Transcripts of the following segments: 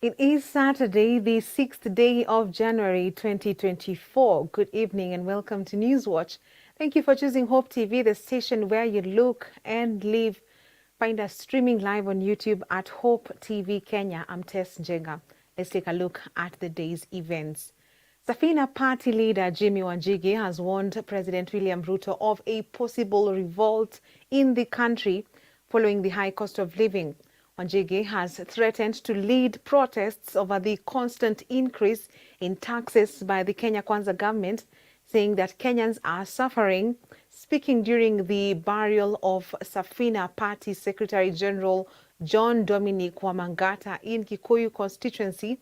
It is Saturday, the 6th day of January 2024. Good evening and welcome to Newswatch. Thank you for choosing Hope TV, the station where you look and live. Find us streaming live on YouTube at Hope TV Kenya. I'm Tess Njenga. Let's take a look at the day's events. Safina Party leader Jimmy Wanjigi has warned President William Ruto of a possible revolt in the country following the high cost of living. Wanjigi has threatened to lead protests over the constant increase in taxes by the Kenya Kwanza government, saying that Kenyans are suffering. Speaking during the burial of Safina Party Secretary General John Dominic Wamangata in Kikuyu constituency,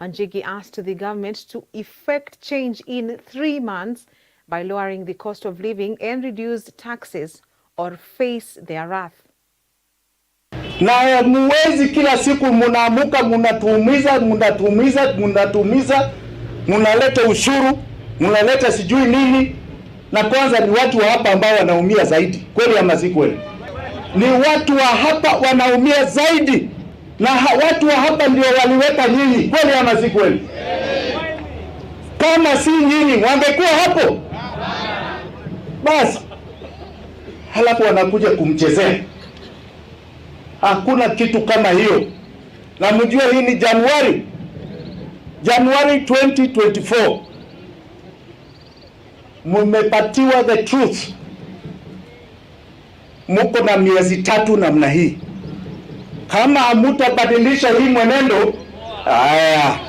Wanjigi asked the government to effect change in 3 months by lowering the cost of living and reduce taxes or face their wrath. Na muwezi kila siku munaamuka munatuumiza, munaleta ushuru, munaleta sijui nini. Na kwanza ni watu wa hapa ambao wanaumia zaidi. Kweli ama si kweli? Ni watu wa hapa wanaumia zaidi. Na watu wa hapa ndio waliweka nyinyi. Kweli ama si kweli? Kama si nyinyi wangekuwa hapo? Basi halafu wanakuja kumchezea. Hakuna kitu kama hiyo. Na mjue hii ni Januari 2024. Mmepatiwa the truth. Muko na miezi 3 namna hii. Kama hamutabadilisha hii mwenendo, haya.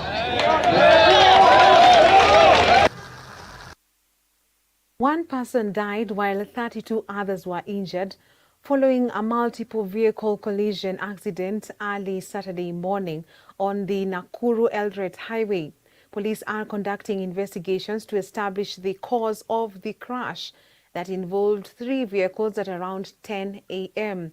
One person died while 32 others were injured following a multiple vehicle collision accident early Saturday morning on the Nakuru-Eldoret highway. Police are conducting investigations to establish the cause of the crash that involved 3 vehicles at around 10 a.m.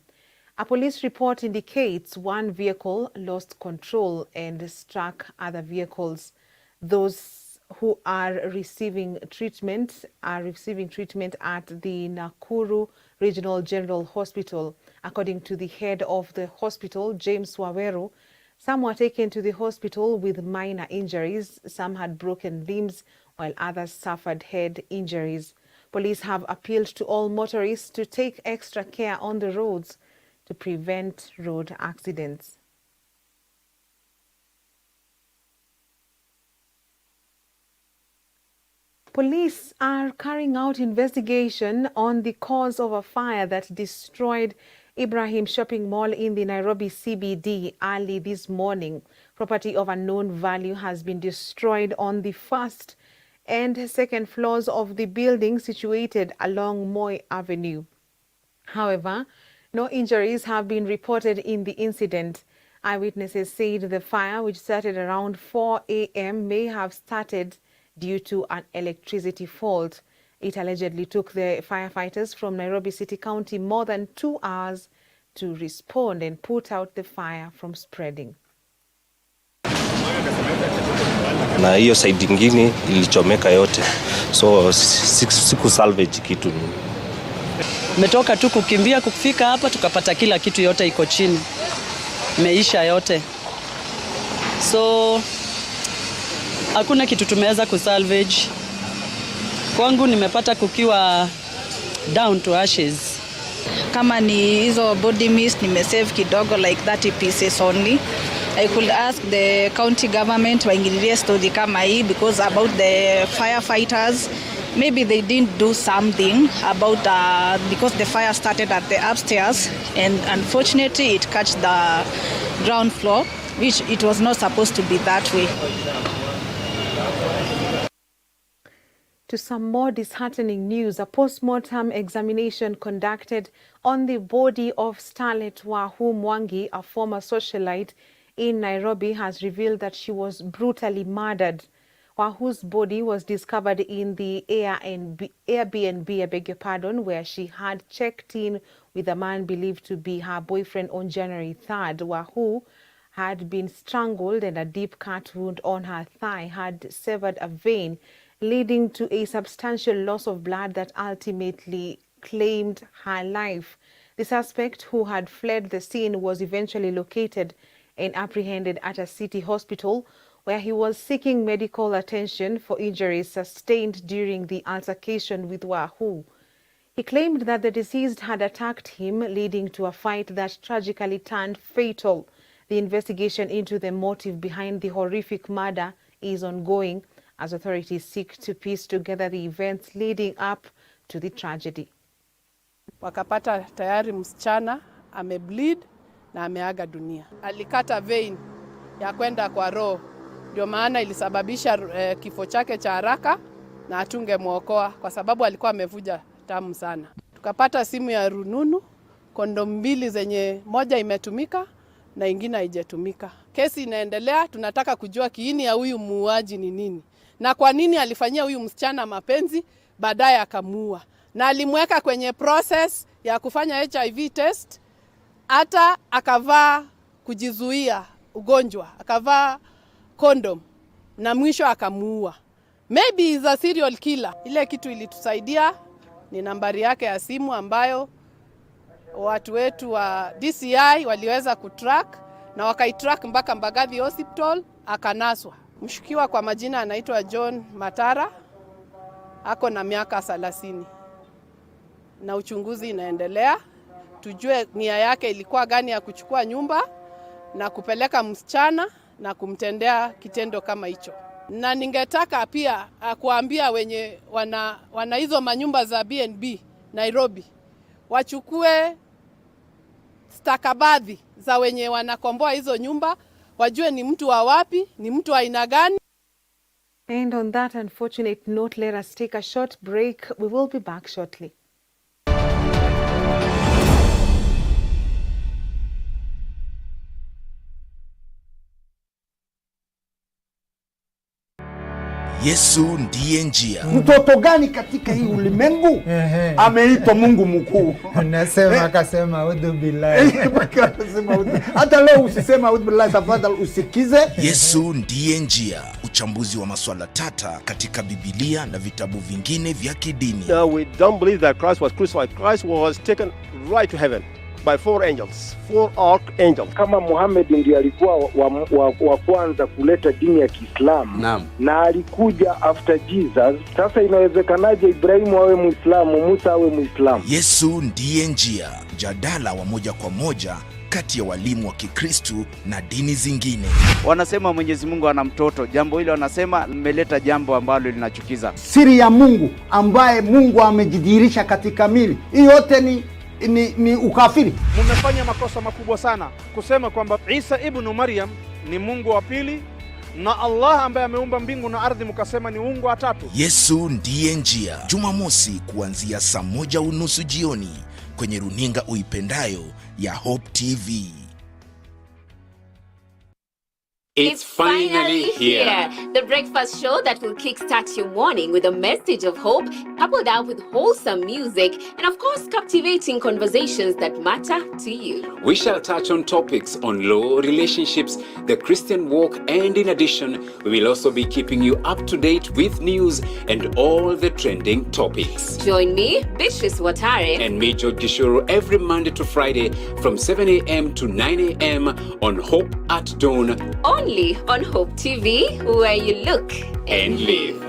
A police report indicates one vehicle lost control and struck other vehicles. Those who are receiving treatment at the Nakuru Regional General Hospital. According to the head of the hospital, James Waweru, some were taken to the hospital with minor injuries. Some had broken limbs, while others suffered head injuries. Police have appealed to all motorists to take extra care on the roads to prevent road accidents. Police are carrying out investigation on the cause of a fire that destroyed Ibrahim Shopping Mall in the Nairobi CBD early this morning. Property of unknown value has been destroyed on the first and second floors of the building situated along Moi Avenue. However, no injuries have been reported in the incident. Eyewitnesses said the fire, which started around 4 a.m., may have started due to an electricity fault. It allegedly took the firefighters from Nairobi City County more than 2 hours to respond and put out the fire from spreading. Na hiyo side nyingine ilichomeka yote, so siku salvage kitu. Metoka tu kukimbia kufika hapa tukapata kila kitu yote iko chini, meisha yote, so hakuna kitu tumeweza kusalvage. Kwangu nimepata kukiwa down to ashes. Kama ni hizo body mist nimesave kidogo like 30 pieces only. I could ask the county government waingililie story kama hii because about the firefighters, maybe they didn't do something about because the fire started at the upstairs and unfortunately it touched the ground floor, which it was not supposed to be that way. To some more disheartening news, a post-mortem examination conducted on the body of Starlet Wahu Mwangi, a former socialite in Nairobi, has revealed that she was brutally murdered. Wahu's body was discovered in the Airbnb, where she had checked in with a man believed to be her boyfriend on January 3rd. Wahu had been strangled and a deep cut wound on her thigh had severed a vein, leading to a substantial loss of blood that ultimately claimed her life. The suspect, who had fled the scene, was eventually located and apprehended at a city hospital where he was seeking medical attention for injuries sustained during the altercation with Wahoo. He claimed that the deceased had attacked him, leading to a fight that tragically turned fatal. The investigation into the motive behind the horrific murder is ongoing as authorities seek to piece together the events leading up to the tragedy. Wakapata tayari msichana amebleed na ameaga dunia. Alikata vein ya kwenda kwa roho, ndio maana ilisababisha kifo chake cha haraka na hatungemwokoa kwa sababu alikuwa amevuja tamu sana. Tukapata simu ya rununu, kondom 2 zenye moja imetumika na ingine haijatumika. Kesi inaendelea, tunataka kujua kiini ya huyu muuaji ni nini na kwa nini alifanyia huyu msichana mapenzi baadaye akamuua. Na alimweka kwenye process ya kufanya HIV test, hata akavaa kujizuia ugonjwa, akavaa condom na mwisho akamuua. Maybe is a serial killer. Ile kitu ilitusaidia ni nambari yake ya simu ambayo watu wetu wa DCI waliweza kutrack na wakaitrack mpaka Mbagathi Hospital akanaswa. Mshukiwa kwa majina anaitwa John Matara, ako na miaka 30. Na uchunguzi inaendelea, tujue nia yake ilikuwa gani ya kuchukua nyumba na kupeleka msichana na kumtendea kitendo kama hicho. Na ningetaka pia kuambia wenye wana hizo manyumba za B&B Nairobi, wachukue stakabadhi za wenye wanakomboa hizo nyumba, wajue ni mtu wa wapi, ni mtu wa aina gani. And on that unfortunate note, let us take a short break. We will be back shortly. Yesu ndiye njia. Mtoto gani katika hii ulimwengu ameitwa Mungu mkuu? Nasema akasema udhu billahi. Hata leo usisema udhu billahi, tafadhali usikize. Yesu ndiye njia. Uchambuzi wa masuala tata katika Biblia na vitabu vingine vya kidini. We don't believe that Christ was crucified. Christ was taken right to heaven by 4 angels, 4 archangels. Kama Muhammad ndiye alikuwa wa kwanza kuleta dini ya Kiislamu na alikuja after Jesus, sasa inawezekanaje Ibrahimu awe Muislamu, Musa awe Muislamu? Yesu ndiye njia. Jadala wa moja kwa moja kati ya walimu wa Kikristo na dini zingine. Wanasema Mwenyezi Mungu ana mtoto. Jambo hilo wanasema limeleta jambo ambalo linachukiza. Siri ya Mungu ambaye Mungu amejidhihirisha katika mili. Hii yote ni ukafiri. Mmefanya makosa makubwa sana kusema kwamba Isa ibn Maryam ni Mungu wa pili na Allah ambaye ameumba mbingu na ardhi mkasema ni Mungu wa tatu. Yesu ndiye njia. Jumamosi kuanzia saa 1:30 jioni kwenye runinga uipendayo ya Hope TV. It's finally here. The breakfast show that will kickstart your morning with a message of hope, coupled up with wholesome music, and of course, captivating conversations that matter to you. We shall touch on topics on law, relationships, the Christian walk, and in addition, we will also be keeping you up to date with news and all the trending topics. Join me, Beatrice Watare, and me, George Gishuru, every Monday to Friday from 7 a.m. to 9 a.m. on Hope at Dawn. Only on Hope TV, where you look and live.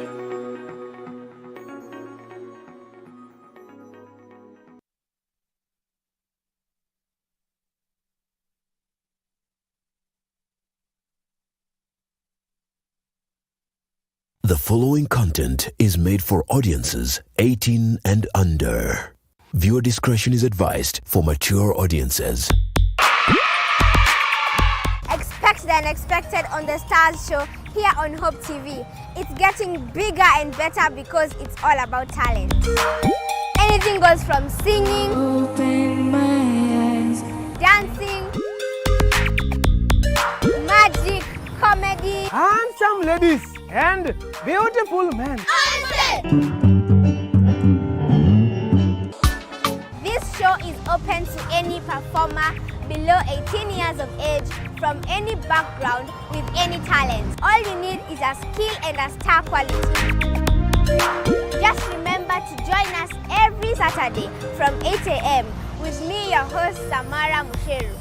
The following content is made for audiences 18 and under. Viewer discretion is advised for mature audiences. Expect the unexpected on the Stars Show here on Hope TV. It's getting bigger and better because it's all about talent. Anything goes from singing, open my eyes, dancing, magic, comedy, handsome ladies and beautiful men. This show is open to any performer below 18 years of age from any background with any talent. All you need is a skill and a star quality. Just remember to join us every Saturday from 8 a.m. with me, your host, Samara Musheru.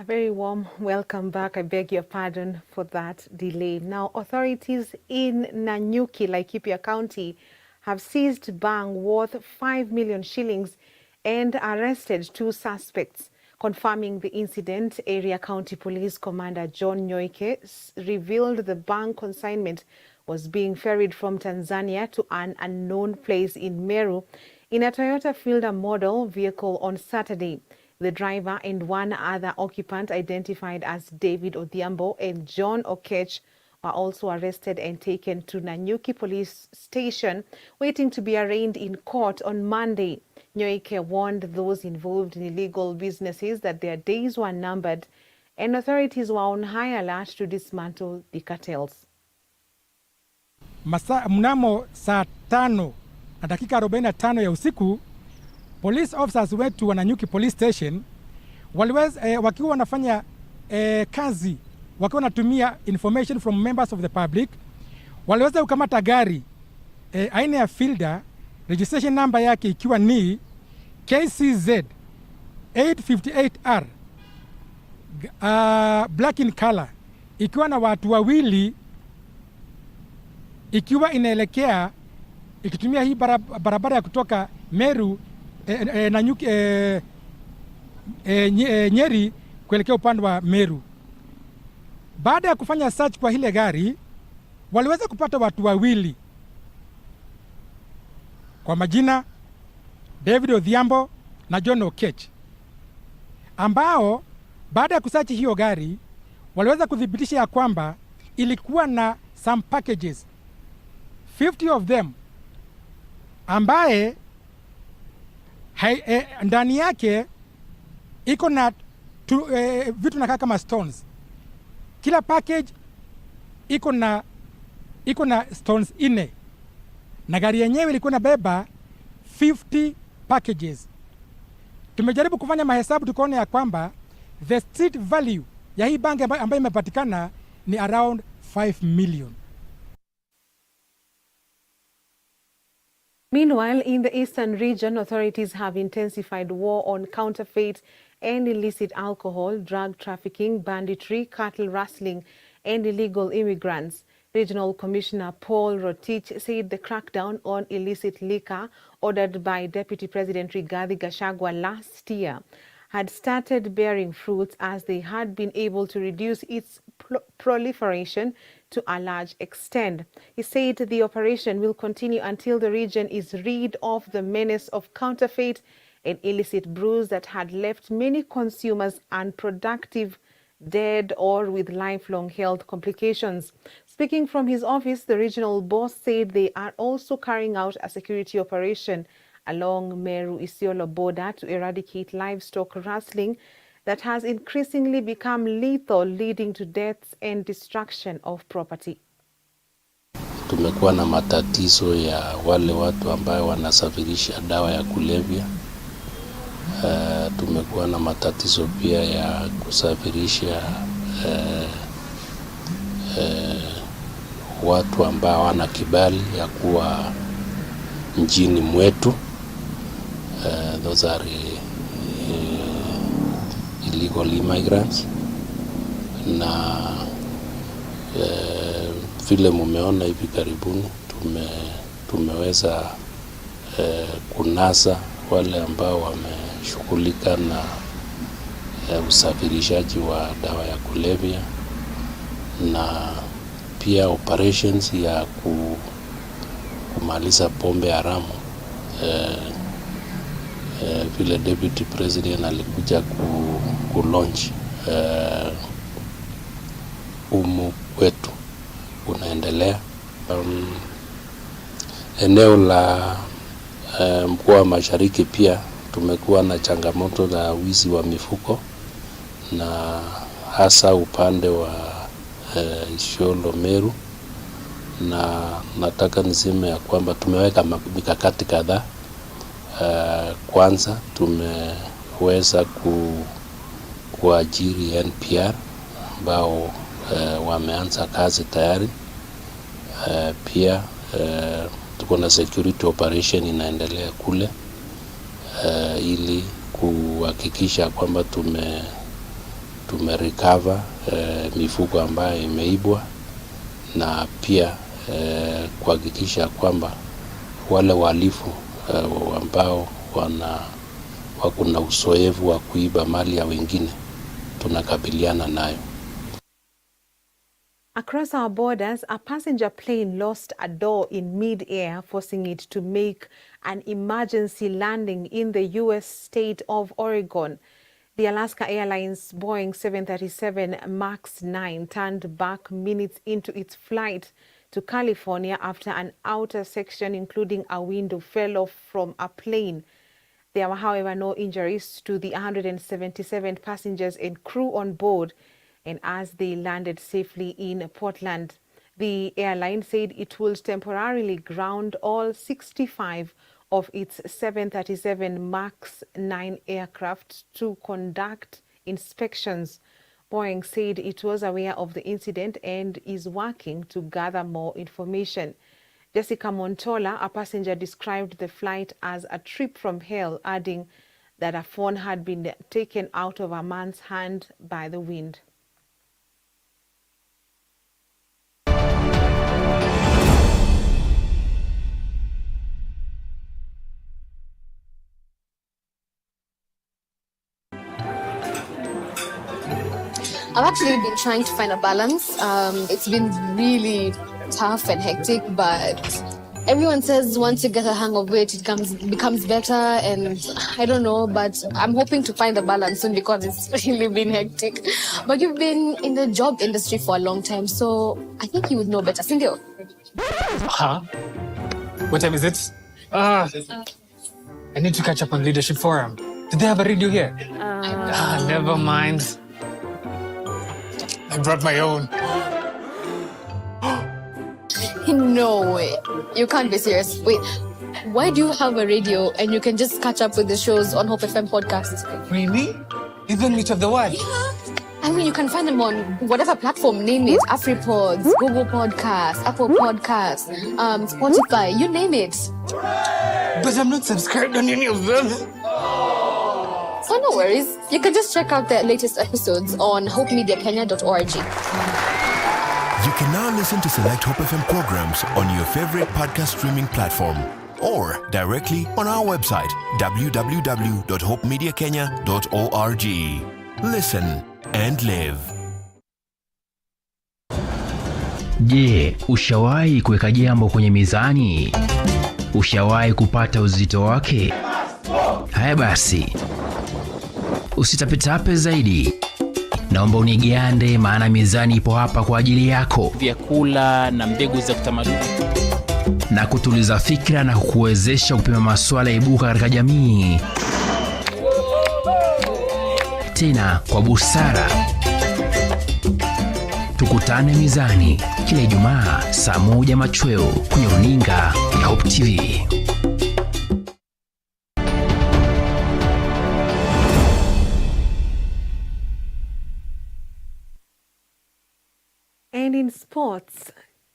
A very warm welcome back. I beg your pardon for that delay. Now, authorities in Nanyuki, Laikipia County, have seized bank worth 5 million shillings and arrested 2 suspects. Confirming the incident, Area County Police Commander John Nyoike revealed the bank consignment was being ferried from Tanzania to an unknown place in Meru in a Toyota Fielder model vehicle on Saturday. The driver and 1 other occupant, identified as David Odhiambo and John Okech, were also arrested and taken to Nanyuki Police Station, waiting to be arraigned in court on Monday. Nyoike warned those involved in illegal businesses that their days were numbered, and authorities were on high alert to dismantle the cartels. Mnamo saa 5:45 ya usiku, police officers wetu wa Nanyuki Police Station wakiwa wanafanya kazi, wakiwa wanatumia information from members of the public, waliweza kukamata gari aina ya Fielder, registration number yake ikiwa ni KCZ 858R, black in color, ikiwa na watu wawili, ikiwa inaelekea ikitumia hii barabara ya kutoka Meru Nanyuki Nyeri kuelekea upande wa Meru. Baada ya kufanya search kwa hile gari, waliweza kupata watu wawili kwa majina David Odhiambo na John Okech, ambao baada ya kusearch hiyo gari waliweza kudhibitisha ya kwamba ilikuwa na some packages 50 of them ambaye ndani yake iko na vitu na kama stones. Kila package iko na stones 4, na gari yenyewe ilikuwa na beba 50 packages. Tumejaribu kufanya mahesabu tukaona ya kwamba the street value ya hii bangi ambayo imepatikana ni around 5 million. Meanwhile, in the eastern region, authorities have intensified war on counterfeit and illicit alcohol, drug trafficking, banditry, cattle rustling, and illegal immigrants. Regional Commissioner Paul Rotich said the crackdown on illicit liquor ordered by Deputy President Rigathi Gachagua last year had started bearing fruits, as they had been able to reduce its proliferation to a large extent. He said the operation will continue until the region is rid of the menace of counterfeit and illicit brews that had left many consumers unproductive, dead, or with lifelong health complications. Speaking from his office, the regional boss said they are also carrying out a security operation along Meru-Isiolo border to eradicate livestock rustling that has increasingly become lethal, leading to deaths and destruction of property. Tumekuwa na matatizo ya wale watu ambao wanasafirisha dawa ya kulevya. Tumekuwa na matatizo pia ya kusafirisha watu ambao wana kibali ya kuwa nchini mwetu. Those are illegal immigrants. Na vile mumeona hivi karibuni tumeweza kunasa wale ambao wameshughulika na usafirishaji wa dawa ya kulevya, na pia operations ya kumaliza pombe haramu. Vile Deputy President alikuja launch wetu unaendelea. Eneo la mkoa wa Mashariki pia tumekuwa na changamoto za wizi wa mifuko, na hasa upande wa Isiolo Meru, na nataka niseme ya kwamba tumeweka mikakati kadhaa. Kwanza tumeweza kuajiri NPR ambao wameanza kazi tayari. Pia tuko na security operation inaendelea kule ili kuhakikisha kwamba tumerecover mifugo ambayo imeibwa, na pia kuhakikisha kwamba wale wahalifu ambao wako na uzoefu wa kuiba mali ya wengine tunakabiliana nayo. Across our borders, a passenger plane lost a door in mid-air, forcing it to make an emergency landing in the U.S. state of Oregon. The Alaska Airlines Boeing 737 MAX 9 turned back minutes into its flight to California after an outer section, including a window, fell off from a plane. There were, however, no injuries to the 177 passengers and crew on board, and as they landed safely in Portland, the airline said it will temporarily ground all 65 of its 737 MAX 9 aircraft to conduct inspections. Boeing said it was aware of the incident and is working to gather more information. Jessica Montola, a passenger, described the flight as a trip from hell, adding that a phone had been taken out of a man's hand by the wind. I've actually been trying to find a balance. It's been really tough and hectic, but everyone says once you get a hang of it, it becomes better, and I don't know, but I'm hoping to find a balance soon because it's really been hectic. But you've been in the job industry for a long time, so I think you would know better. Sindio? Huh? What time is it? I need to catch up on Leadership Forum. Did they have a radio here? Never mind. I brought my own. No way. You can't be serious. Wait, why do you have a radio and you can just catch up with the shows on Hope FM podcasts? Really? Even Meet of the Word? Yeah. I mean, you can find them on whatever platform, name it. AfriPods, Google Podcasts, Apple Podcasts, Spotify, you name it. But I'm not subscribed on any of them. So no worries. You can just check out the latest episodes on hopemediakenya.org. You can now listen to select Hope FM programs on your favorite podcast streaming platform or directly on our website, www.hopemediakenya.org. Listen and live. Je, ushawahi kuweka jambo kwenye mizani? Ushawahi kupata uzito wake? Haya basi, usitapetape zaidi. Naomba unigande, maana mizani ipo hapa kwa ajili yako. Vyakula na mbegu za kitamaduni, na kutuliza fikra na kukuwezesha kupima masuala ibuka katika jamii, tena kwa busara. Tukutane mizani kila Ijumaa saa 1 machweo kwenye runinga ya Hope TV. And in sports,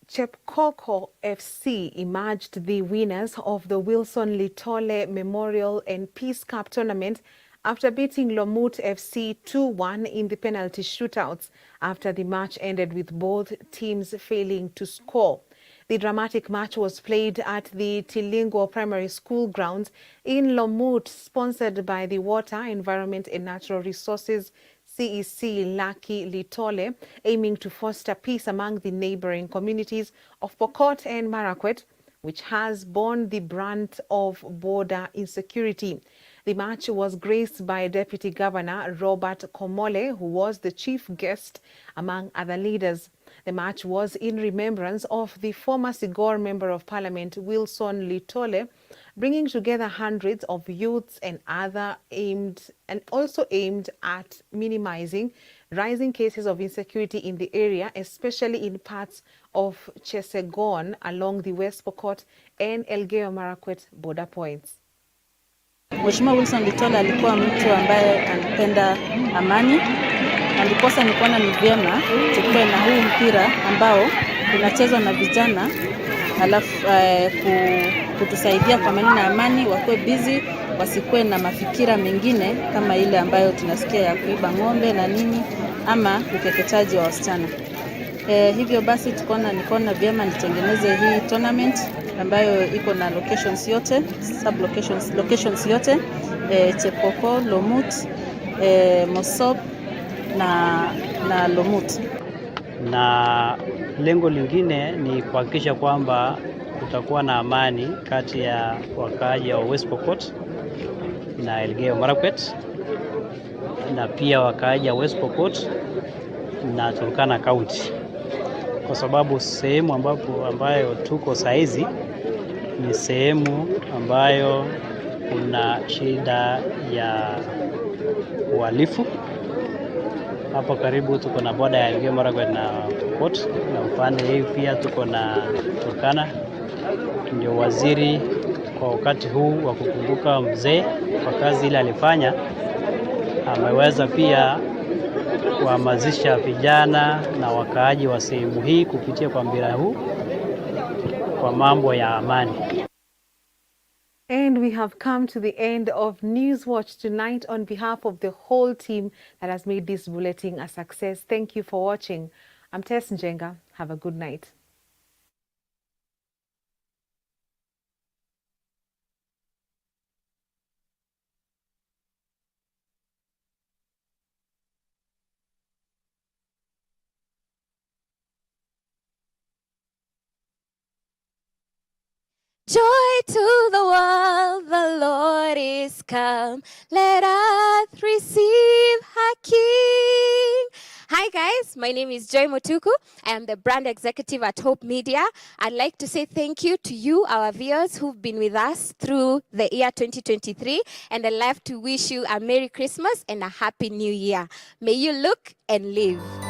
Chepkoko FC emerged the winners of the Wilson Litole Memorial and Peace Cup tournament after beating Lomut FC 2-1 in the penalty shootouts after the match ended with both teams failing to score. The dramatic match was played at the Tilingo Primary School grounds in Lomut, sponsored by the Water, Environment and Natural Resources CEC Lucky Litole, aiming to foster peace among the neighboring communities of Pokot and Marakwet, which has borne the brunt of border insecurity. The match was graced by Deputy Governor Robert Komole, who was the chief guest among other leaders. The match was in remembrance of the former Sigor Member of Parliament Wilson Litole, bringing together hundreds of youths and also aimed at minimizing rising cases of insecurity in the area, especially in parts of Chesegon along the West Pokot and Elgeyo Marakwet border points. Mheshimiwa Wilson Litole alikuwa mtu ambaye anapenda amani, na ndiposa nikaona ni vyema tukue na huu mpira ambao unachezwa na vijana, alafu kutusaidia kwa maneno ya amani, wakuwe busy, wasikuwe na mafikira mengine kama ile ambayo tunasikia ya kuiba ng'ombe na nini. ama ukeketaji wa wasichana. Hivyo basi nikaona vyema nitengeneze hii tournament ambayo iko na locations yote, locations yote, Chepkoko, Lomut, Mosop na Lomut. Na lengo lingine ni kuhakikisha kwamba kutakuwa na amani kati ya wakaaji wa West Pokot na Elgeyo Marakwet, na pia wakaaji wa West Pokot na Turkana County, kwa sababu sehemu ambayo tuko saizi ni sehemu ambayo kuna shida ya uhalifu. Hapo karibu tuko na boda ya Elgeyo Marakwet na Pokot, na upande hii pia tuko na Turkana. Ndio waziri kwa wakati huu wa kukumbuka mzee kwa kazi ile alifanya, ameweza pia kuhamasisha vijana na wakaaji wa sehemu hii kupitia kwa mpira huu kwa mambo ya amani. And we have come to the end of Newswatch tonight. On behalf of the whole team that has made this bulletin a success, thank you for watching. I'm Tess Njenga. Have a good night. Joy to the world, the Lord is come. Let earth receive her King. Hi guys, my name is Joy Motuku. I am the brand executive at Hope Media. I'd like to say thank you to you, our viewers, who've been with us through the year 2023. And I'd like to wish you a Merry Christmas and a Happy New Year. May you look and live.